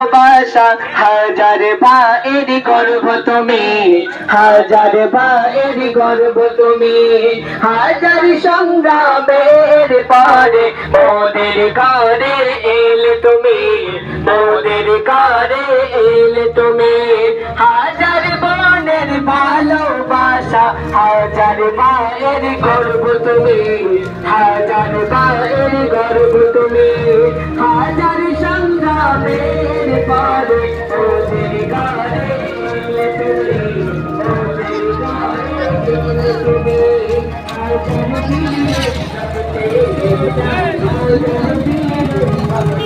ভালোবাসা হাজার পায়ের গর্ভ তুমি, হাজার পায়ের গর্ভ তুমি, হাজার সংগ্রামের পরে মোদের ঘরে এলে তুমি, মোদের ঘরে এলে তুমি। হাজার বনের ভালোবাসা হাজার পায়ের গর্ভ তুমি, হাজার পায়ের গর্ভ তুমি, হাজার সংগ্রামের পরে মোদের ঘরে এলে তুমি, মোদের ঘরে এলে তুমি। হাজার দিনের সাথে হাজার দিনের সাথে